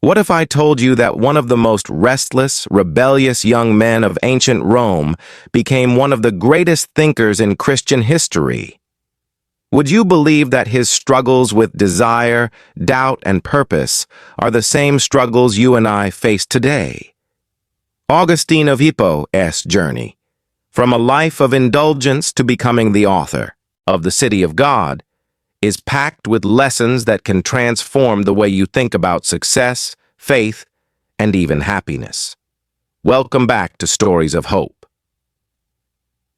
What if I told you that one of the most restless, rebellious young men of ancient Rome became one of the greatest thinkers in Christian history? Would you believe that his struggles with desire, doubt, and purpose are the same struggles you and I face today? Augustine of Hippo's journey, from a life of indulgence to becoming the author of the City of God, is packed with lessons that can transform the way you think about success, faith, and even happiness. Welcome back to Stories of Hope.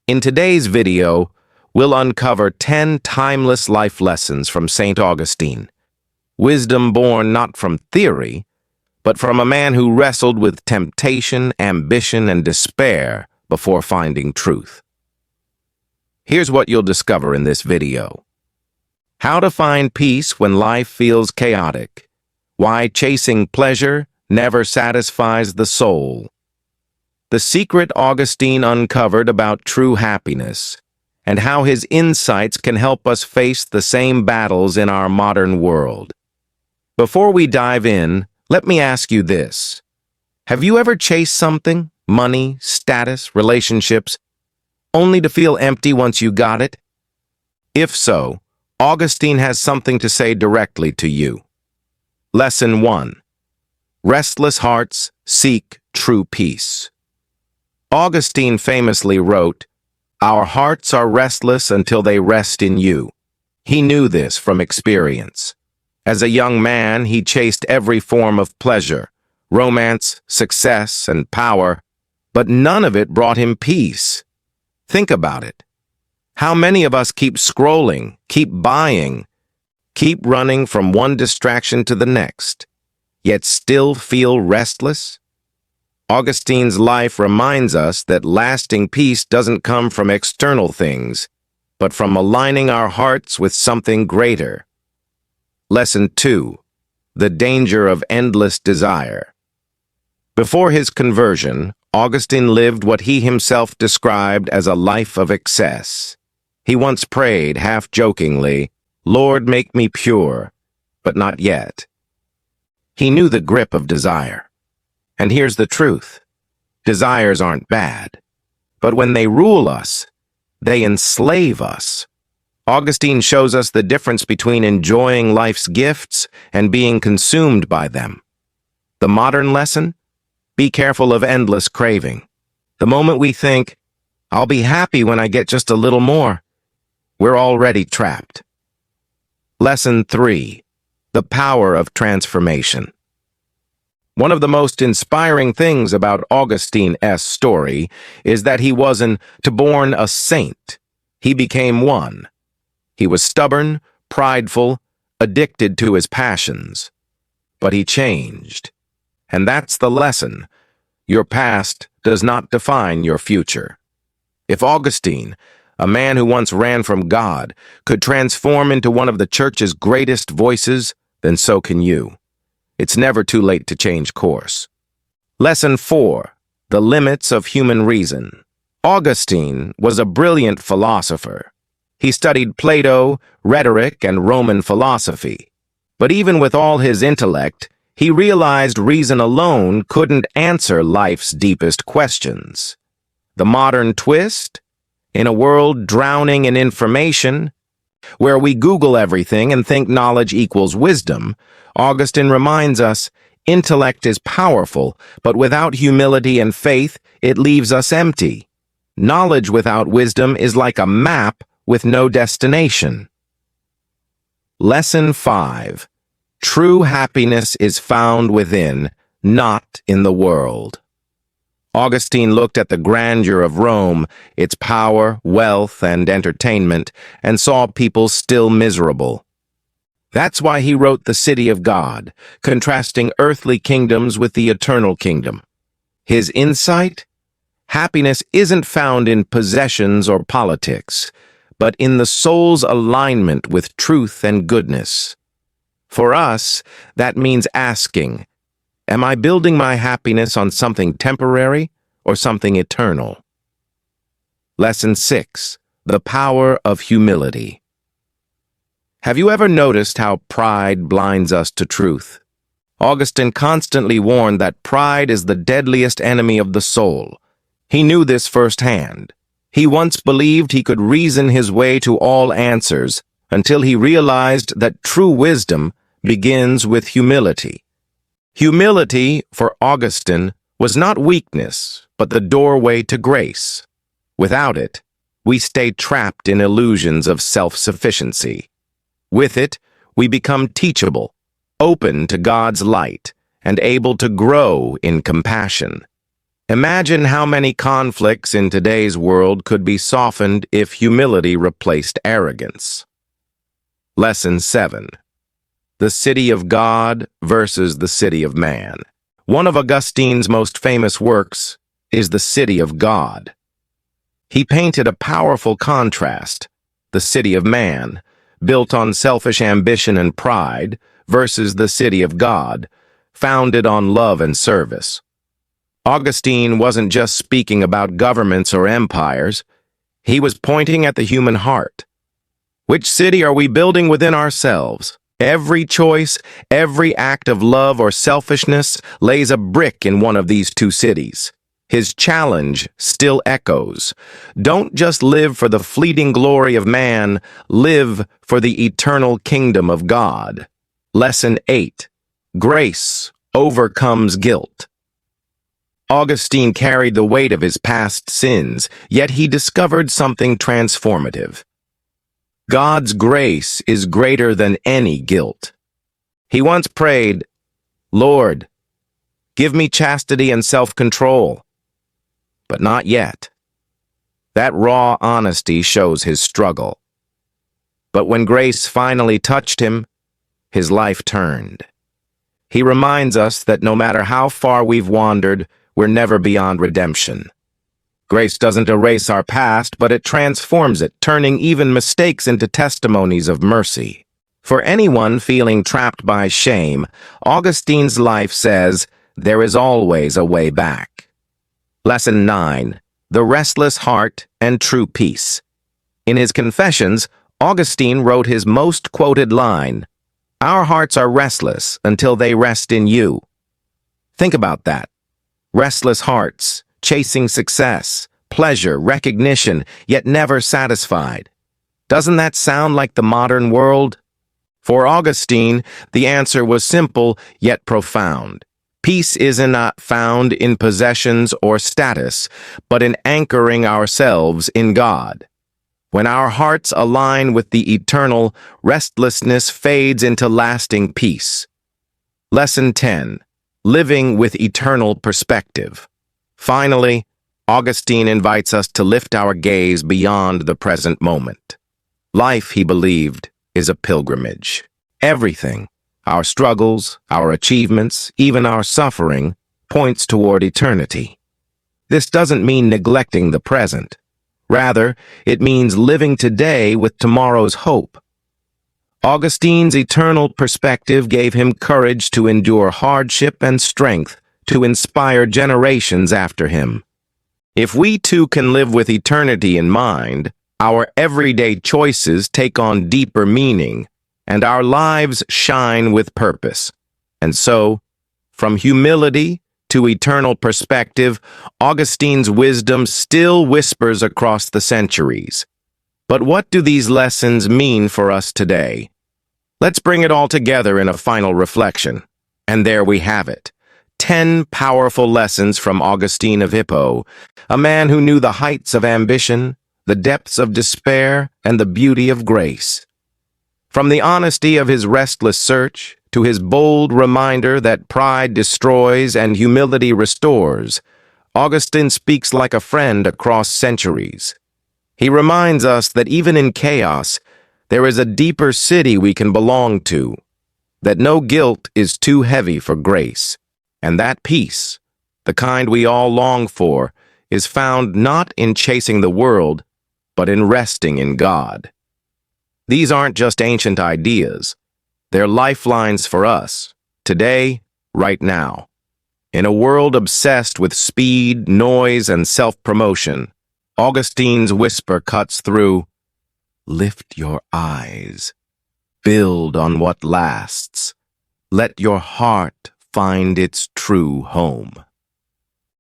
In today's video, we'll uncover 10 timeless life lessons from St. Augustine, wisdom born not from theory, but from a man who wrestled with temptation, ambition, and despair before finding truth. Here's what you'll discover in this video. How to find peace when life feels chaotic. Why chasing pleasure never satisfies the soul. The secret Augustine uncovered about true happiness, and how his insights can help us face the same battles in our modern world. Before we dive in, let me ask you this. Have you ever chased something, money, status, relationships, only to feel empty once you got it? If so, Augustine has something to say directly to you. Lesson 1. Restless hearts seek true peace. Augustine famously wrote, "Our hearts are restless until they rest in you." He knew this from experience. As a young man, he chased every form of pleasure, romance, success, and power, but none of it brought him peace. Think about it. How many of us keep scrolling, keep buying, keep running from one distraction to the next, yet still feel restless? Augustine's life reminds us that lasting peace doesn't come from external things, but from aligning our hearts with something greater. Lesson 2. The danger of endless desire. Before his conversion, Augustine lived what he himself described as a life of excess. He once prayed, half-jokingly, "Lord, make me pure," but not yet. He knew the grip of desire. And here's the truth. Desires aren't bad. But when they rule us, they enslave us. Augustine shows us the difference between enjoying life's gifts and being consumed by them. The modern lesson? Be careful of endless craving. The moment we think, "I'll be happy when I get just a little more," we're already trapped. Lesson 3. The power of transformation. One of the most inspiring things about Augustine's story is that he wasn't born a saint. He became one. He was stubborn, prideful, addicted to his passions. But he changed. And that's the lesson. Your past does not define your future. If Augustine, a man who once ran from God, could transform into one of the church's greatest voices, then so can you. It's never too late to change course. Lesson 4. The limits of human reason. Augustine was a brilliant philosopher. He studied Plato, rhetoric, and Roman philosophy. But even with all his intellect, he realized reason alone couldn't answer life's deepest questions. The modern twist? In a world drowning in information, where we Google everything and think knowledge equals wisdom, Augustine reminds us, intellect is powerful, but without humility and faith, it leaves us empty. Knowledge without wisdom is like a map with no destination. Lesson 5. True happiness is found within, not in the world. Augustine looked at the grandeur of Rome, its power, wealth, and entertainment, and saw people still miserable. That's why he wrote The City of God, contrasting earthly kingdoms with the eternal kingdom. His insight? Happiness isn't found in possessions or politics, but in the soul's alignment with truth and goodness. For us, that means asking, am I building my happiness on something temporary or something eternal? Lesson 6. The power of humility. Have you ever noticed how pride blinds us to truth? Augustine constantly warned that pride is the deadliest enemy of the soul. He knew this firsthand. He once believed he could reason his way to all answers until he realized that true wisdom begins with humility. Humility, for Augustine, was not weakness, but the doorway to grace. Without it, we stay trapped in illusions of self-sufficiency. With it, we become teachable, open to God's light, and able to grow in compassion. Imagine how many conflicts in today's world could be softened if humility replaced arrogance. Lesson 7. The city of God versus the city of man. One of Augustine's most famous works is the city of God. He painted a powerful contrast, the city of man, built on selfish ambition and pride, versus the city of God, founded on love and service. Augustine wasn't just speaking about governments or empires. He was pointing at the human heart. Which city are we building within ourselves? Every choice, every act of love or selfishness lays a brick in one of these two cities. His challenge still echoes. Don't just live for the fleeting glory of man, live for the eternal kingdom of God. Lesson 8. Grace overcomes guilt. Augustine carried the weight of his past sins, yet he discovered something transformative. God's grace is greater than any guilt. He once prayed, "Lord, give me chastity and self-control." But not yet. That raw honesty shows his struggle. But when grace finally touched him, his life turned. He reminds us that no matter how far we've wandered, we're never beyond redemption. Grace doesn't erase our past, but it transforms it, turning even mistakes into testimonies of mercy. For anyone feeling trapped by shame, Augustine's life says, there is always a way back. Lesson 9. The restless heart and true peace. In his Confessions, Augustine wrote his most quoted line, "Our hearts are restless until they rest in you." Think about that. Restless hearts, chasing success, pleasure, recognition, yet never satisfied. Doesn't that sound like the modern world? For Augustine, the answer was simple yet profound. Peace is not found in possessions or status, but in anchoring ourselves in God. When our hearts align with the eternal, restlessness fades into lasting peace. Lesson 10. Living with eternal perspective. Finally, Augustine invites us to lift our gaze beyond the present moment. Life, he believed, is a pilgrimage. Everything, our struggles, our achievements, even our suffering, points toward eternity. This doesn't mean neglecting the present. Rather, it means living today with tomorrow's hope. Augustine's eternal perspective gave him courage to endure hardship and strength to inspire generations after him. If we too can live with eternity in mind, our everyday choices take on deeper meaning, and our lives shine with purpose. And so, from humility to eternal perspective, Augustine's wisdom still whispers across the centuries. But what do these lessons mean for us today? Let's bring it all together in a final reflection. And there we have it. 10 powerful lessons from Augustine of Hippo, a man who knew the heights of ambition, the depths of despair, and the beauty of grace. From the honesty of his restless search to his bold reminder that pride destroys and humility restores, Augustine speaks like a friend across centuries. He reminds us that even in chaos, there is a deeper city we can belong to, that no guilt is too heavy for grace, and that peace, the kind we all long for, is found not in chasing the world, but in resting in God. These aren't just ancient ideas. They're lifelines for us, today, right now. In a world obsessed with speed, noise, and self-promotion, Augustine's whisper cuts through. Lift your eyes. Build on what lasts. Let your heart find its true home.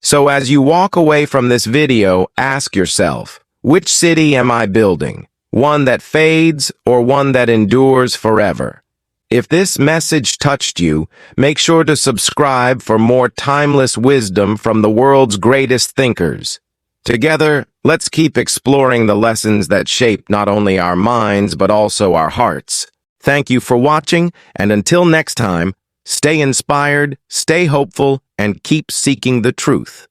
So as you walk away from this video, ask yourself, which city am I building? One that fades or one that endures forever? If this message touched you, make sure to subscribe for more timeless wisdom from the world's greatest thinkers. Together, let's keep exploring the lessons that shape not only our minds but also our hearts. Thank you for watching, and until next time, stay inspired, stay hopeful, and keep seeking the truth.